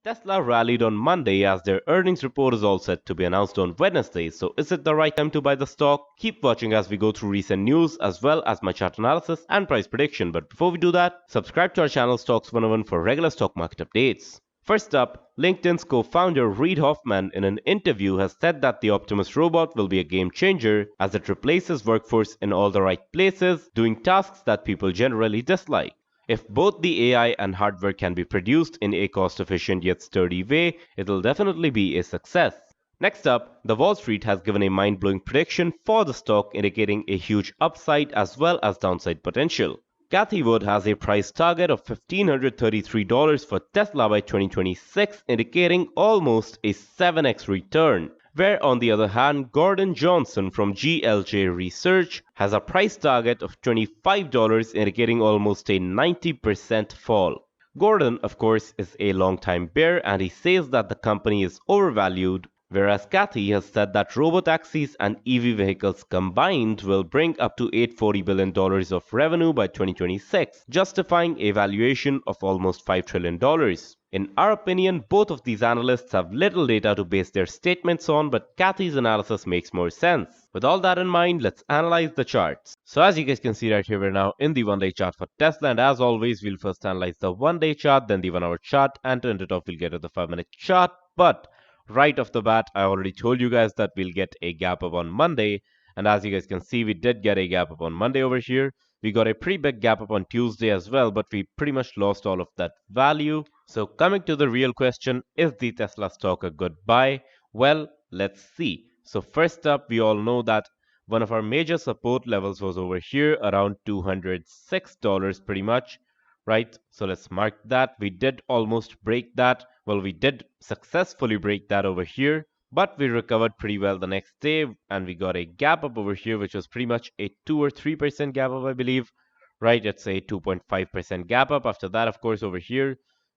Tesla rallied on Monday as their earnings report is all set to be announced on Wednesday. So is it the right time to buy the stock? Keep watching as we go through recent news as well as my chart analysis and price prediction. But before we do that, subscribe to our channel Stocks 101 for regular stock market updates. First up, LinkedIn's co-founder Reid Hoffman in an interview has said that the Optimus robot will be a game changer as it replaces workforce in all the right places, doing tasks that people generally dislike. If both the AI and hardware can be produced in a cost efficient yet sturdy way, it'll definitely be a success. Next up, the Wall Street has given a mind blowing prediction for the stock, indicating a huge upside as well as downside potential. Cathie Wood has a price target of $1,533 for Tesla by 2026, indicating almost a 7x return. Where on the other hand, Gordon Johnson from GLJ Research has a price target of $25, indicating almost a 90% fall. Gordon, of course, is a longtime bear and he says that the company is overvalued, whereas Cathy has said that robotaxis and EV vehicles combined will bring up to $840 billion of revenue by 2026, justifying a valuation of almost $5 trillion. In our opinion, both of these analysts have little data to base their statements on, but Cathy's analysis makes more sense. With all that in mind, let's analyze the charts. So as you guys can see right here, we're now in the 1-day chart for Tesla, and as always, we'll first analyze the 1-day chart, then the 1-hour chart, and to end it off, we'll get to the 5-minute chart. But right off the bat, I already told you guys that we'll get a gap up on Monday, and as you guys can see, we did get a gap up on Monday over here. We got a pretty big gap up on Tuesday as well, but we pretty much lost all of that value. So coming to the real question, is the Tesla stock a good buy? Well, let's see. So first up, we all know that one of our major support levels was over here around $206 pretty much, right? So let's mark that. We did almost break that. Well, we did successfully break that over here, but we recovered pretty well the next day and we got a gap up over here, which was pretty much a 2 or 3% gap up, I believe, right? It's a 2.5% gap up. After that, of course, over here,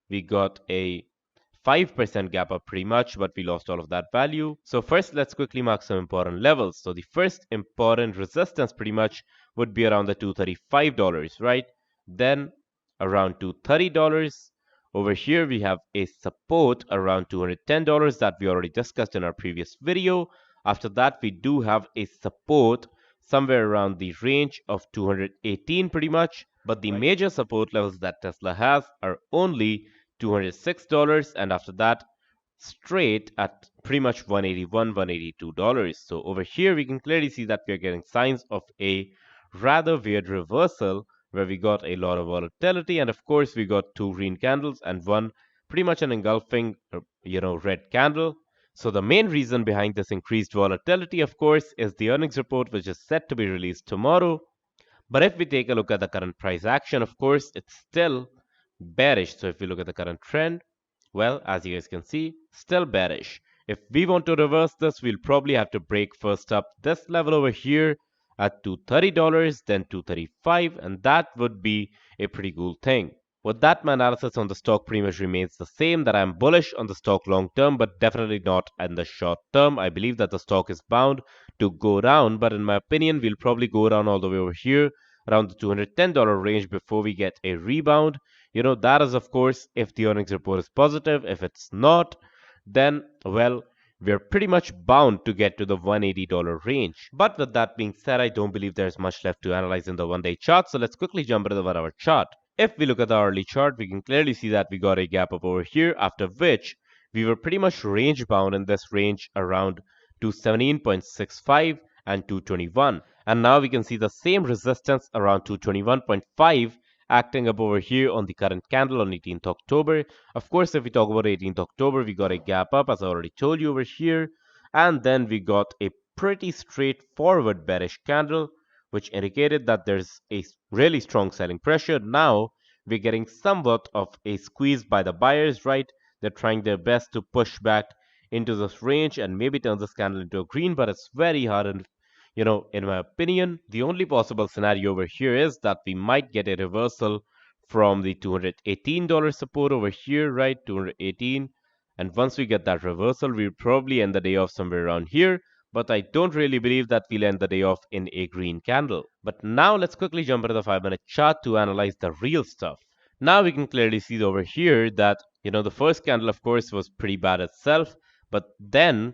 we got a 5% gap up pretty much, but we lost all of that value. So first, let's quickly mark some important levels. So the first important resistance pretty much would be around the $235, right? Then around $230. Over here, we have a support around $210 that we already discussed in our previous video. After that, we do have a support somewhere around the range of 218 pretty much. But the major support levels that Tesla has are only $206, and after that, straight at pretty much $181, $182. So over here, we can clearly see that we are getting signs of a rather weird reversal where we got a lot of volatility, and of course, we got two green candles and one pretty much an engulfing, red candle. So the main reason behind this increased volatility, of course, is the earnings report, which is set to be released tomorrow. But if we take a look at the current price action, of course, it's still bearish. So if we look at the current trend, well, as you guys can see, still bearish. If we want to reverse this, we'll probably have to break first up this level over here at $230, then $235, and that would be a pretty cool thing. With that, my analysis on the stock pretty much remains the same, that I'm bullish on the stock long term, but definitely not in the short term. I believe that the stock is bound to go down, but in my opinion, we'll probably go down all the way over here around the $210 range before we get a rebound. That is, of course, if the earnings report is positive. If it's not, then, well, we're pretty much bound to get to the $180 range. But with that being said, I don't believe there's much left to analyze in the 1-day chart. So let's quickly jump into the 1-hour chart. If we look at the hourly chart, we can clearly see that we got a gap up over here, after which we were pretty much range bound in this range around 217.65 and 221. And now we can see the same resistance around 221.5 acting up over here on the current candle on 18th October. Of course, if we talk about 18th October, we got a gap up, as I already told you over here. And then we got a pretty straightforward bearish candle, which indicated that there's a really strong selling pressure. Now we're getting somewhat of a squeeze by the buyers, right? They're trying their best to push back into this range and maybe turn this candle into a green, but it's very hard. And in my opinion, the only possible scenario over here is that we might get a reversal from the $218 support over here, right? 218. And once we get that reversal, we'll probably end the day off somewhere around here. But I don't really believe that we'll end the day off in a green candle. But now let's quickly jump into the 5-minute chart to analyze the real stuff. Now we can clearly see over here that, the first candle, of course, was pretty bad itself, but then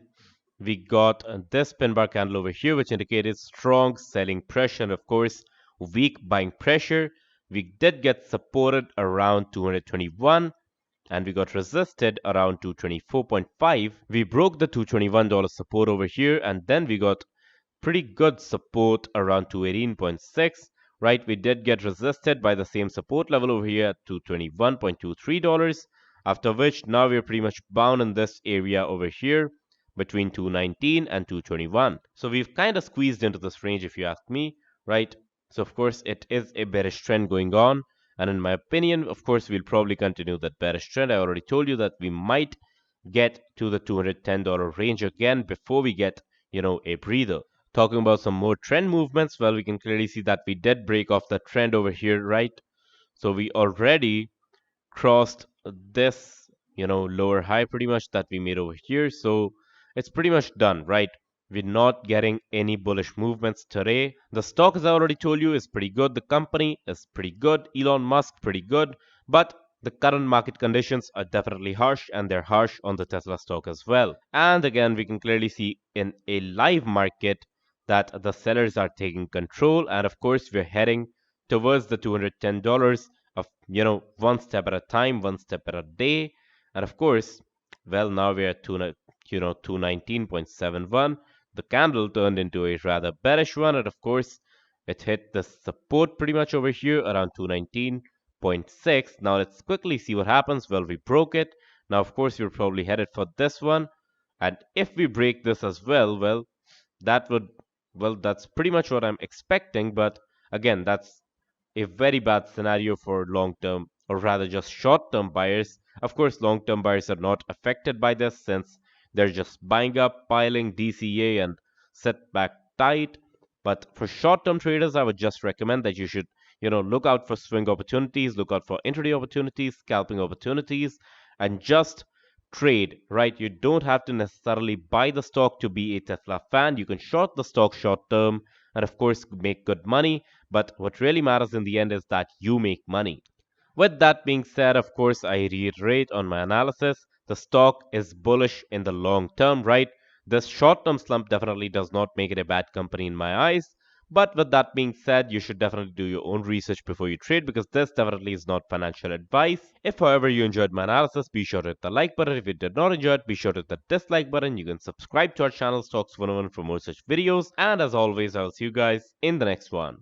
we got this pin bar candle over here, which indicated strong selling pressure and, of course, weak buying pressure. We did get supported around 221 and we got resisted around 224.5. We broke the $221 support over here and then we got pretty good support around 218.6. Right, we did get resisted by the same support level over here at $221.23, after which now we're pretty much bound in this area over here between 219 and 221. So we've kind of squeezed into this range if you ask me, right? So of course it is a bearish trend going on, and in my opinion, of course, we'll probably continue that bearish trend. I already told you that we might get to the $210 range again before we get, a breather. Talking about some more trend movements, well, we can clearly see that we did break off the trend over here, right? So we already crossed this, lower high pretty much that we made over here. So it's pretty much done, right? We're not getting any bullish movements today. The stock, as I already told you, is pretty good. The company is pretty good. Elon Musk, pretty good. But the current market conditions are definitely harsh, and they're harsh on the Tesla stock as well. And again, we can clearly see in a live market that the sellers are taking control. And of course, we're heading towards the $210 of, one step at a time, one step at a day. And of course, well, now we're at 219.71. The candle turned into a rather bearish one, and of course, it hit the support pretty much over here around 219.6. Now let's quickly see what happens. Well, we broke it. Now, of course, we're probably headed for this one. And if we break this as well, well, that would, well, that's pretty much what I'm expecting. But again, that's a very bad scenario for long term, or rather just short term buyers. Of course, long term buyers are not affected by this since they're just buying up, piling DCA and set back tight. But for short term traders, I would just recommend that you should, look out for swing opportunities, look out for intraday opportunities, scalping opportunities, and just trade, right? You don't have to necessarily buy the stock to be a Tesla fan. You can short the stock short term and, of course, make good money. But what really matters in the end is that you make money. With that being said, of course, I reiterate on my analysis the stock is bullish in the long term, right? This short term slump definitely does not make it a bad company in my eyes. But with that being said, you should definitely do your own research before you trade because this definitely is not financial advice. If, however, you enjoyed my analysis, be sure to hit the like button. If you did not enjoy it, be sure to hit the dislike button. You can subscribe to our channel, Stox 101, for more such videos. And as always, I'll see you guys in the next one.